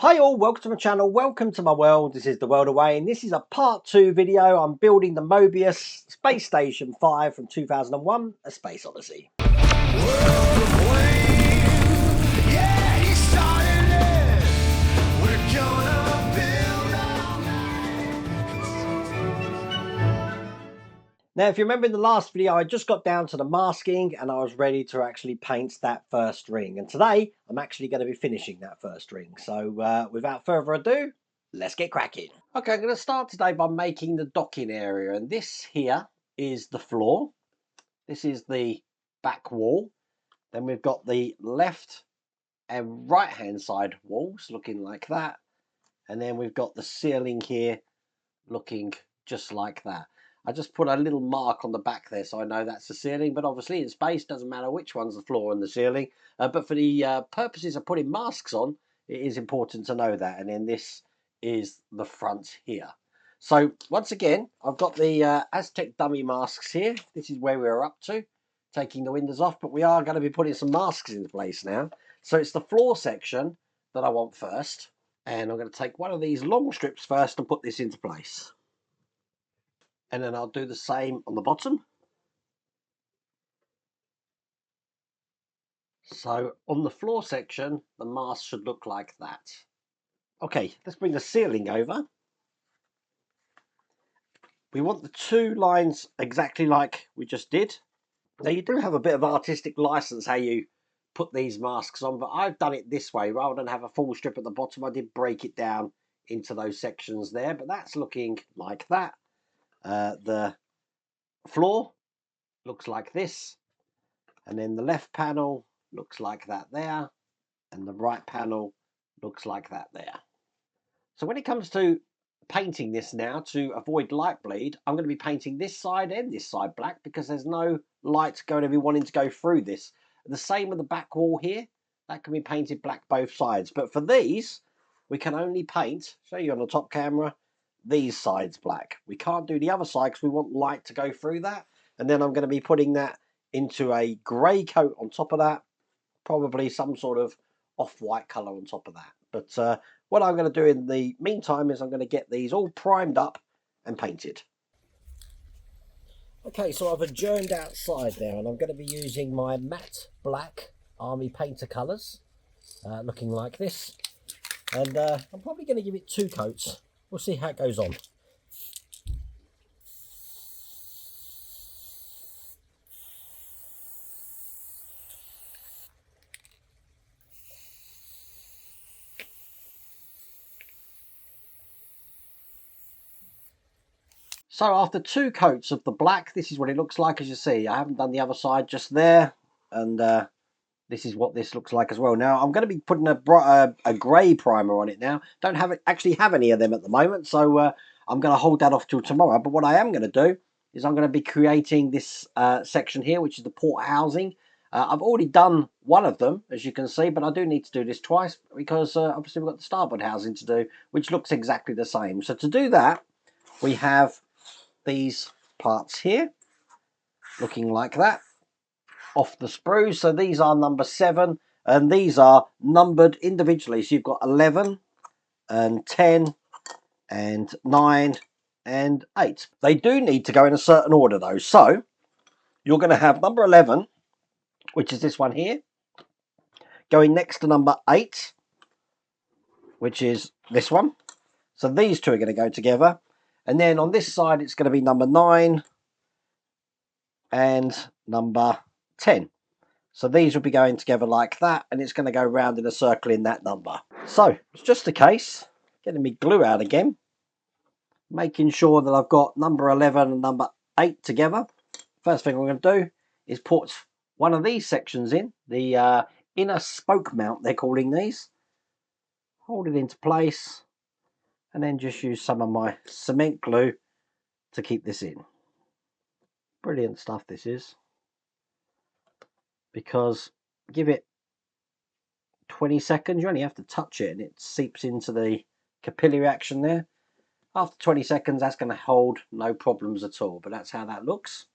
Hi all, welcome to my channel, welcome to my world. This is the world away and this is a part 2 video. I'm building the Mobius Space Station 5 from 2001, A Space Odyssey. Now, if you remember in the last video, I just got down to the masking and I was ready to actually paint that first ring. And today, I'm actually going to be finishing that first ring. So without further ado, let's get cracking. Okay, I'm going to start today by making the docking area. And this here is the floor. This is the back wall. Then we've got the left and right hand side walls looking like that. And then we've got the ceiling here looking just like that. I just put a little mark on the back there so I know that's the ceiling, but obviously in space doesn't matter which one's the floor and the ceiling, but for the purposes of putting masks on, it is important to know that. And then this is the front here. So once again, I've got the Aztek Dummy masks here. This is where we're up to, taking the windows off, but we are going to be putting some masks into place now. So it's the floor section that I want first, and I'm going to take one of these long strips first and put this into place. And then I'll do the same on the bottom. So on the floor section, the mask should look like that. Okay, let's bring the ceiling over. We want the two lines exactly like we just did. Now you do have a bit of artistic license how you put these masks on, but I've done it this way. Rather than have a full strip at the bottom, I did break it down into those sections there, but that's looking like that. The floor looks like this, and then the left panel looks like that there, and the right panel looks like that there. So when it comes to painting this now, to avoid light bleed, I'm going to be painting this side and this side black because there's no light going to be wanting to go through this. The same with the back wall here, that can be painted black both sides, but for these we can only paint, show you on the top camera, these sides black. We can't do the other side because we want light to go through that. And then I'm going to be putting that into a grey coat on top of that, probably some sort of off-white colour on top of that. But what I'm going to do in the meantime is I'm going to get these all primed up and painted. Okay, so I've adjourned outside there and I'm going to be using my matte black Army Painter colours, looking like this. And I'm probably going to give it 2 coats. We'll see how it goes on. So after 2 coats of the black, this is what it looks like. As you see, I haven't done the other side just there, and this is what this looks like as well. Now I'm going to be putting a grey primer on it now. Don't actually have any of them at the moment, so I'm going to hold that off till tomorrow. But what I am going to do is I'm going to be creating this section here, which is the port housing. I've already done one of them, as you can see, but I do need to do this twice because obviously we've got the starboard housing to do, which looks exactly the same. So to do that, we have these parts here looking like that off the sprues. So these are number 7 and these are numbered individually, so you've got 11 and 10 and 9 and 8. They do need to go in a certain order though, so you're going to have number 11, which is this one here, going next to number 8, which is this one. So these two are going to go together. And then on this side, it's going to be number 9 and number 10. So these will be going together like that, and it's going to go round in a circle in that number. So it's just a case, getting me glue out again, making sure that I've got number 11 and number 8 together. First thing I'm going to do is put one of these sections in, the inner spoke mount they're calling these. Hold it into place. And then just use some of my cement glue to keep this in. Brilliant stuff this is. Because give it 20 seconds, you only have to touch it and it seeps into the capillary action there. After 20 seconds, that's going to hold no problems at all. But that's how that looks.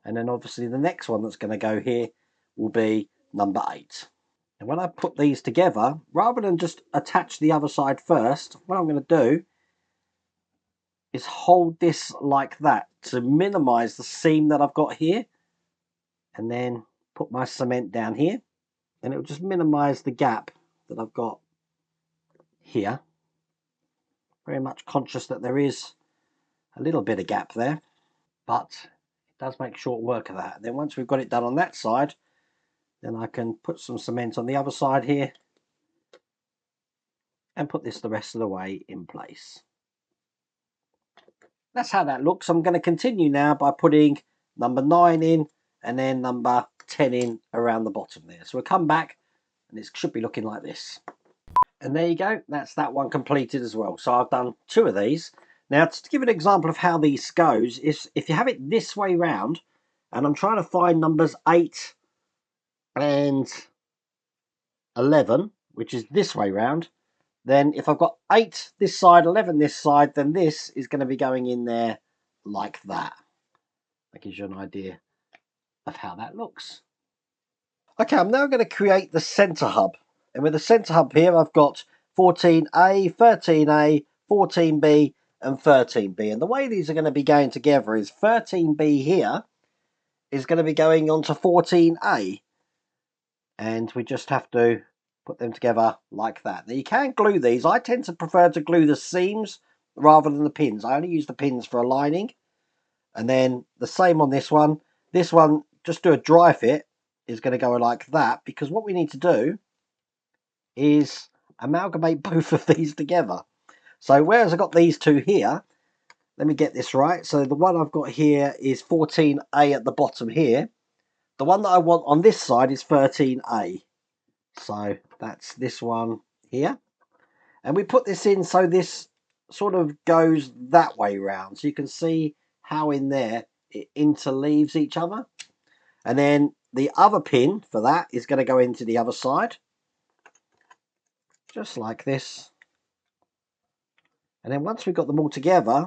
And then obviously the next one that's going to go here will be number 8. And when I put these together, rather than just attach the other side first, what I'm going to do is hold this like that to minimize the seam that I've got here, and then put my cement down here, and it will just minimize the gap that I've got here. Very much conscious that there is a little bit of gap there, but it does make short work of that. And then once we've got it done on that side, then I can put some cement on the other side here and put this the rest of the way in place. That's how that looks. I'm going to continue now by putting number 9 in and then number 10 in around the bottom there. So we'll come back and it should be looking like this. And there you go, that's that one completed as well. So I've done 2 of these. Now, to give an example of how these goes, is if you have it this way round, and I'm trying to find numbers 8 and 11, which is this way round, then if I've got 8 this side, 11 this side, then this is going to be going in there like that. That gives you an idea of how that looks. Okay, I'm now going to create the center hub. And with the center hub here, I've got 14A, 13A, 14B, and 13B. And the way these are going to be going together is 13B here is going to be going on to 14A. And we just have to put them together like that. Now you can glue these. I tend to prefer to glue the seams rather than the pins. I only use the pins for aligning. And then the same on this one. This one, just do a dry fit, is going to go like that, because what we need to do is amalgamate both of these together. So whereas I've got these two here, let me get this right. So the one I've got here is 14A at the bottom here. The one that I want on this side is 13A. So that's this one here. And we put this in so this sort of goes that way round. So you can see how in there it interleaves each other. And then the other pin for that is going to go into the other side. Just like this. And then once we've got them all together,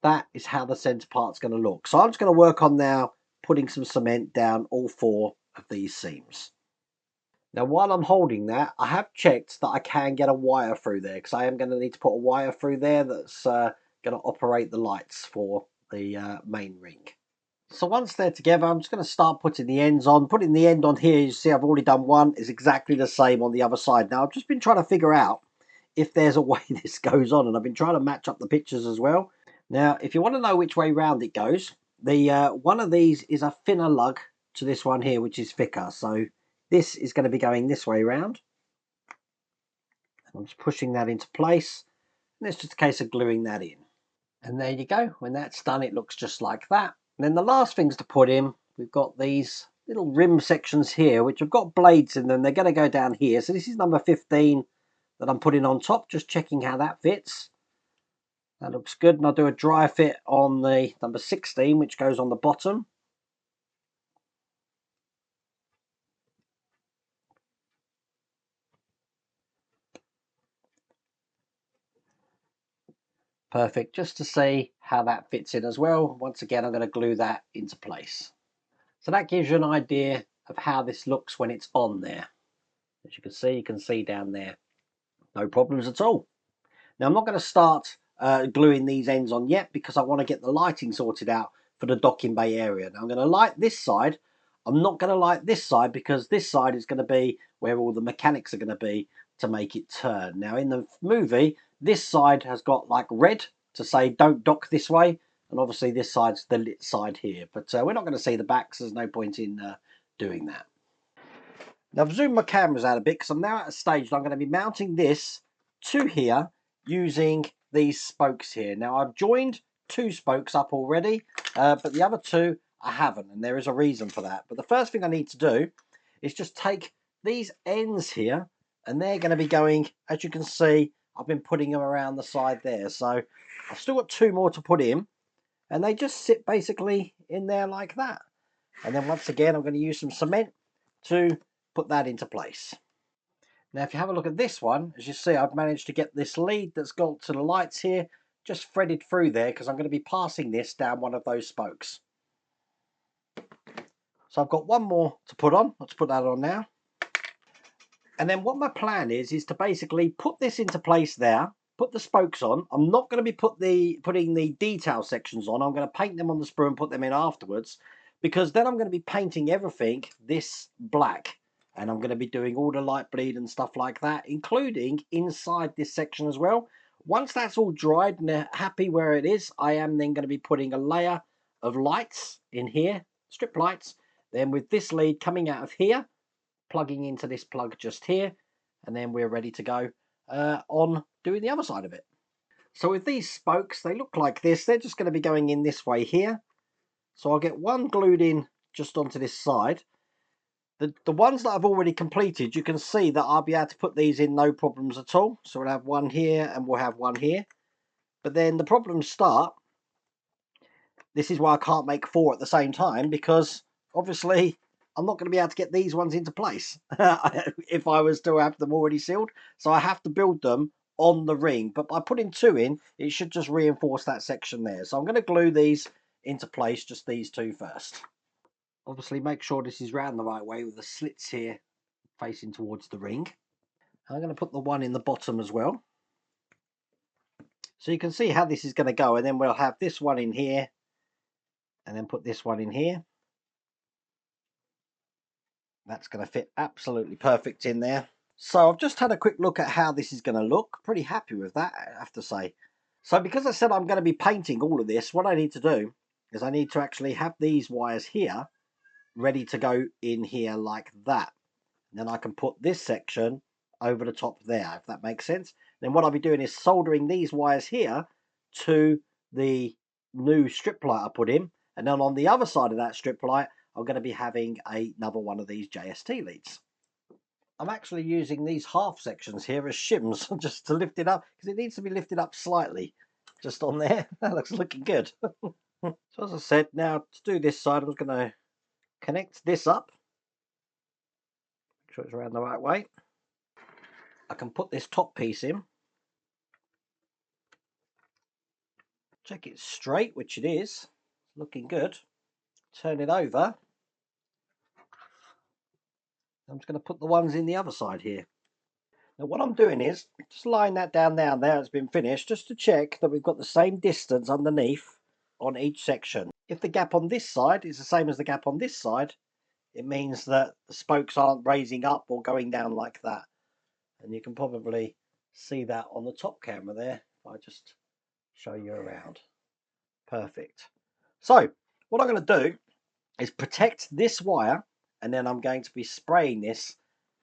that is how the centre part's going to look. So I'm just going to work on now putting some cement down all 4 of these seams. Now while I'm holding that, I have checked that I can get a wire through there, because I am going to need to put a wire through there that's going to operate the lights for the main ring. So once they're together, I'm just going to start putting the ends on. Putting the end on here, you see I've already done one, is exactly the same on the other side. Now I've just been trying to figure out if there's a way this goes on, and I've been trying to match up the pictures as well. Now if you want to know which way round it goes, the one of these is a thinner lug to this one here, which is thicker. So this is going to be going this way round. I'm just pushing that into place, and it's just a case of gluing that in. And there you go. When that's done, it looks just like that. And then the last things to put in, we've got these little rim sections here, which have got blades in them. They're going to go down here. So this is number 15 that I'm putting on top, just checking how that fits. That looks good. And I'll do a dry fit on the number 16, which goes on the bottom. Perfect, just to see how that fits in as well. Once again, I'm going to glue that into place. So that gives you an idea of how this looks when it's on there. As you can see down there. No problems at all. Now I'm not going to start gluing these ends on yet, because I want to get the lighting sorted out for the docking bay area. Now I'm going to light this side. I'm not going to light this side, because this side is going to be where all the mechanics are going to be to make it turn. Now in the movie, this side has got like red to say don't dock this way, and obviously this side's the lit side here. But we're not going to see the backs, so there's no point in doing that. Now I've zoomed my cameras out a bit, because I'm now at a stage that I'm going to be mounting this to here using these spokes here. Now I've joined 2 spokes up already, but the other 2 I haven't, and there is a reason for that. But the first thing I need to do is just take these ends here, and they're going to be going, as you can see, I've been putting them around the side there. So I've still got 2 more to put in, and they just sit basically in there like that. And then once again, I'm going to use some cement to put that into place. Now if you have a look at this one, as you see, I've managed to get this lead that's got to the lights here just threaded through there, because I'm going to be passing this down one of those spokes. So I've got one more to put on. Let's put that on now. And then what my plan is to basically put this into place there, put the spokes on. I'm not going to be putting the detail sections on. I'm going to paint them on the sprue and put them in afterwards, because then I'm going to be painting everything this black. And I'm going to be doing all the light bleed and stuff like that, including inside this section as well. Once that's all dried and happy where it is, I am then going to be putting a layer of lights in here, strip lights. Then with this lead coming out of here, plugging into this plug just here, and then we're ready to go on doing the other side of it. So with these spokes, they look like this. They're just going to be going in this way here. So I'll get one glued in just onto this side. The ones that I've already completed, you can see that I'll be able to put these in no problems at all. So we'll have one here and we'll have one here. But then the problems start. This is why I can't make 4 at the same time, because obviously I'm not going to be able to get these ones into place if I was to have them already sealed. So I have to build them on the ring. But by putting 2 in, it should just reinforce that section there. So I'm going to glue these into place, just these 2 first. Obviously make sure this is round the right way with the slits here facing towards the ring. I'm going to put the one in the bottom as well. So you can see how this is going to go, and then we'll have this one in here and then put this one in here. That's going to fit absolutely perfect in there. So I've just had a quick look at how this is going to look. Pretty happy with that, I have to say. So because I said I'm going to be painting all of this, what I need to do is I need to actually have these wires here ready to go in here like that. And then I can put this section over the top there, if that makes sense. Then what I'll be doing is soldering these wires here to the new strip light I put in. And then on the other side of that strip light, I'm going to be having another one of these JST leads. I'm actually using these half sections here as shims just to lift it up, because it needs to be lifted up slightly just on there. That looks looking good. So as I said, now to do this side, I'm going to connect this up. Make sure it's around the right way. I can put this top piece in. Check it's straight, which it is. Looking good. Turn it over. I'm just going to put the ones in the other side here. Now what I'm doing is just line that down there. It's been finished, just to check that we've got the same distance underneath on each section. If the gap on this side is the same as the gap on this side, it means that the spokes aren't raising up or going down like that. And you can probably see that on the top camera there if I just show you around. Perfect. So what I'm going to do is protect this wire, and then I'm going to be spraying this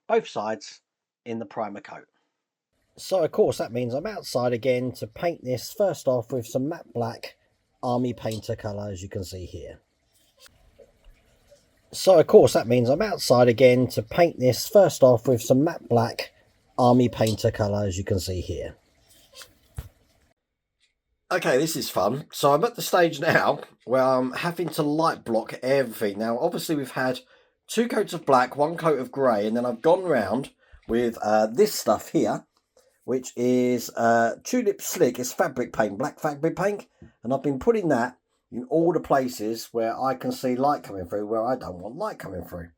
both sides in the primer coat. So of course that means I'm outside again to paint this first off with some matte black army painter colour, as you can see here. So of course that means I'm outside again to paint this first off with some matte black army painter colour, as you can see here. Okay, this is fun. So I'm at the stage now where I'm having to light block everything. Now obviously we've had 2 coats of black, 1 coat of grey, and then I've gone round with this stuff here, which is Tulip Slick. It's fabric paint, black fabric paint, and I've been putting that in all the places where I can see light coming through, where I don't want light coming through.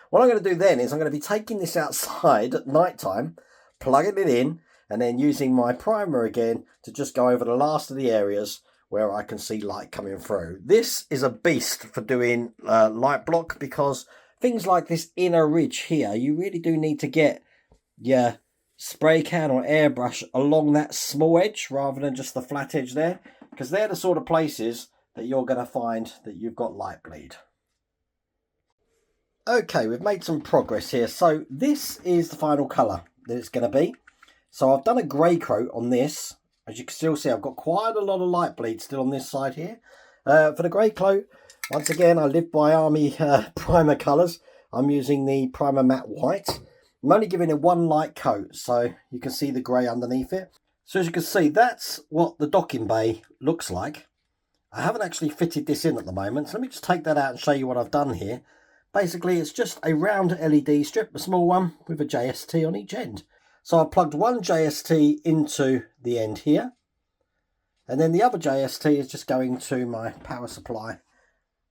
What I'm going to do then is I'm going to be taking this outside at night time, plugging it in, and then using my primer again to just go over the last of the areas where I can see light coming through. This is a beast for doing light block, because things like this inner ridge here, you really do need to get your spray can or airbrush along that small edge rather than just the flat edge there, because they're the sort of places that you're going to find that you've got light bleed. Okay, we've made some progress here. So this is the final colour that it's going to be. So I've done a grey coat on this. As you can still see, I've got quite a lot of light bleed still on this side here. For the grey coat, once again, I live by Army primer colours. I'm using the Primer Matte White. I'm only giving it 1 light coat, so you can see the grey underneath it. So as you can see, that's what the docking bay looks like. I haven't actually fitted this in at the moment, so let me just take that out and show you what I've done here. Basically, it's just a round LED strip, a small one, with a JST on each end. So I've plugged one JST into the end here, and then the other JST is just going to my power supply,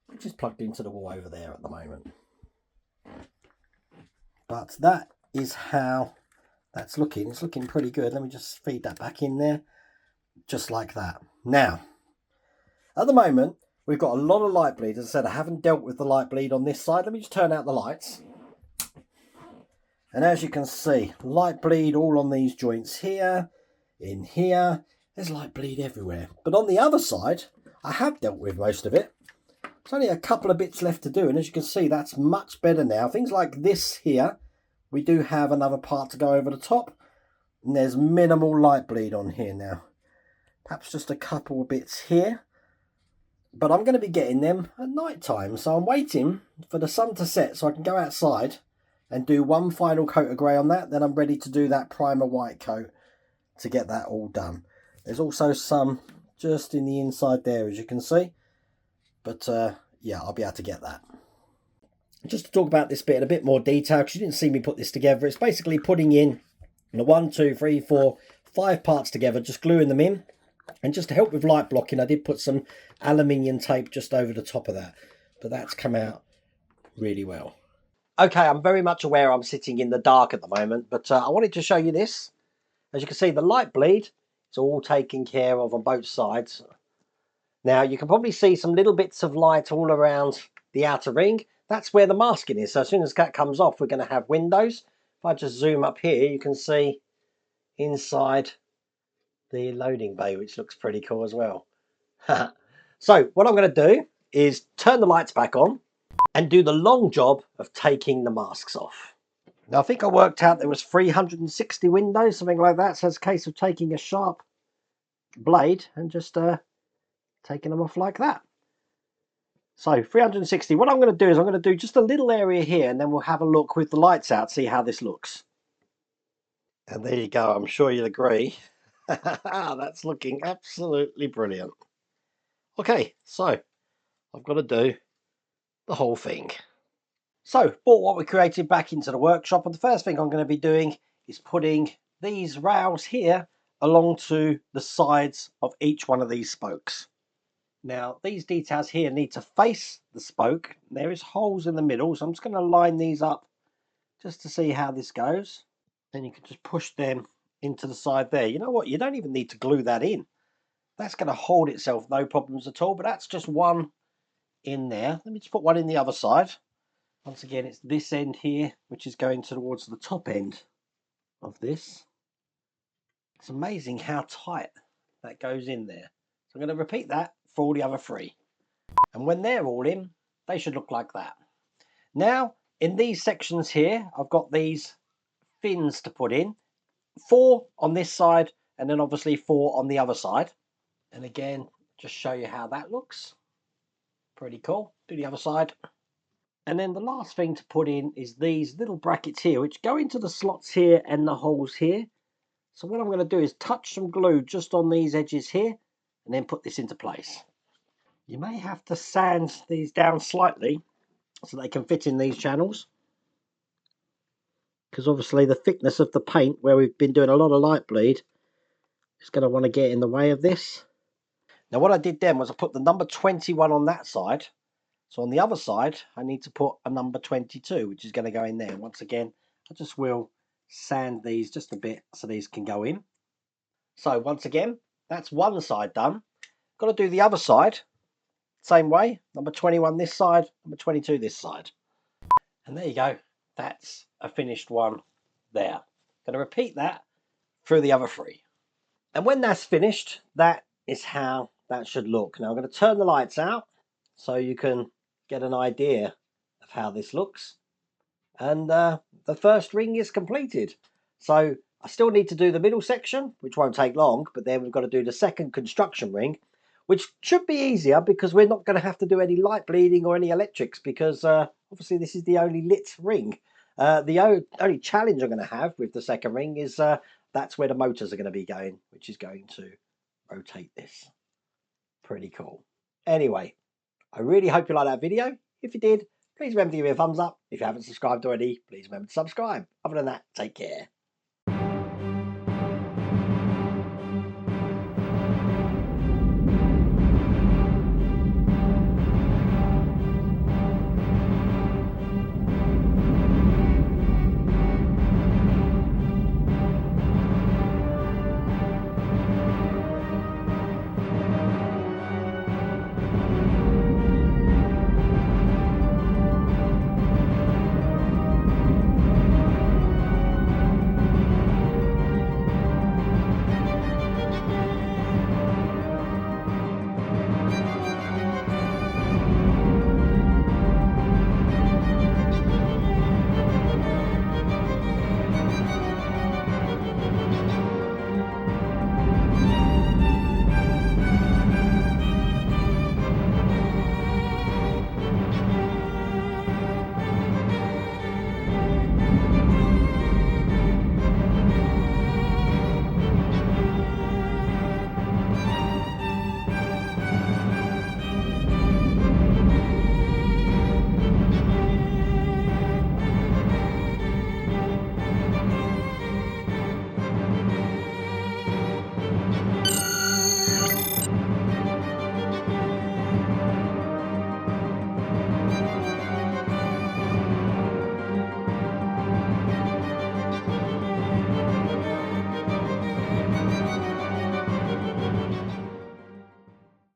which is plugged into the wall over there at the moment. But that is how that's looking. It's looking pretty good. Let me just feed that back in there, just like that. Now, at the moment, we've got a lot of light bleed. As I said, I haven't dealt with the light bleed on this side. Let me just turn out the lights. And as you can see, light bleed all on these joints here, in here. There's light bleed everywhere. But on the other side, I have dealt with most of it. There's only a couple of bits left to do. And as you can see, that's much better now. Things like this here, we do have another part to go over the top. And there's minimal light bleed on here now. Perhaps just a couple of bits here. But I'm going to be getting them at night time. So I'm waiting for the sun to set so I can go outside and do one final coat of grey on that. Then I'm ready to do that primer white coat to get that all done. There's also some just in the inside there, as you can see. But yeah, I'll be able to get that. Just to talk about this bit in a bit more detail, because you didn't see me put this together. It's basically putting in the 1, 2, 3, 4, 5 parts together, just gluing them in. And just to help with light blocking, I did put some aluminium tape just over the top of that. But that's come out really well. Okay, I'm very much aware I'm sitting in the dark at the moment, but I wanted to show you this. As you can see, the light bleed is all taken care of on both sides. Now, you can probably see some little bits of light all around the outer ring. That's where the masking is. So as soon as that comes off, we're going to have windows. If I just zoom up here, you can see inside the loading bay, which looks pretty cool as well. So what I'm going to do is turn the lights back on and do the long job of taking the masks off. Now I think I worked out there was 360 windows, something like that. So it's a case of taking a sharp blade and just taking them off like that. So 360. What I'm going to do is I'm going to do just a little area here, and then we'll have a look with the lights out, see how this looks. And there you go. I'm sure you'll agree. That's looking absolutely brilliant. Okay, so I've got to do the whole thing. So, brought what we created back into the workshop, and the first thing I'm going to be doing is putting these rails here along to the sides of each one of these spokes. Now, these details here need to face the spoke. There is holes in the middle, so I'm just going to line these up just to see how this goes. Then you can just push them into the side there. You know what? You don't even need to glue that in. That's going to hold itself, no problems at all. But that's just one in there. Let me just put one in the other side. Once again, it's this end here, which is going towards the top end of this. It's amazing how tight that goes in there. So I'm going to repeat that for all the other 3. And when they're all in, they should look like that. Now, in these sections here, I've got these fins to put in. 4 on this side, and then obviously 4 on the other side. And again, just show you how that looks. Pretty cool. Do the other side. And then the last thing to put in is these little brackets here, which go into the slots here and the holes here. So what I'm going to do is touch some glue just on these edges here, and then put this into place. You may have to sand these down slightly so they can fit in these channels, because obviously the thickness of the paint, where we've been doing a lot of light bleed, is going to want to get in the way of this. Now what I did then was I put the number 21 on that side. So on the other side, I need to put a number 22, which is going to go in there. Once again, I just will sand these just a bit so these can go in. So once again, that's one side done. Got to do the other side, same way. Number 21 this side, number 22 this side. And there you go. That's a finished one there. Going to repeat that through the other 3. And when that's finished, that is how that should look. Now I'm going to turn the lights out so you can get an idea of how this looks. And the first ring is completed. So I still need to do the middle section, which won't take long, but then we've got to do the second construction ring, which should be easier because we're not going to have to do any light bleeding or any electrics, because obviously this is the only lit ring. The only challenge I'm going to have with the second ring is that's where the motors are going to be going, which is going to rotate this. Pretty cool. Anyway, I really hope you liked that video. If you did, please remember to give me a thumbs up. If you haven't subscribed already, please remember to subscribe. Other than that, take care.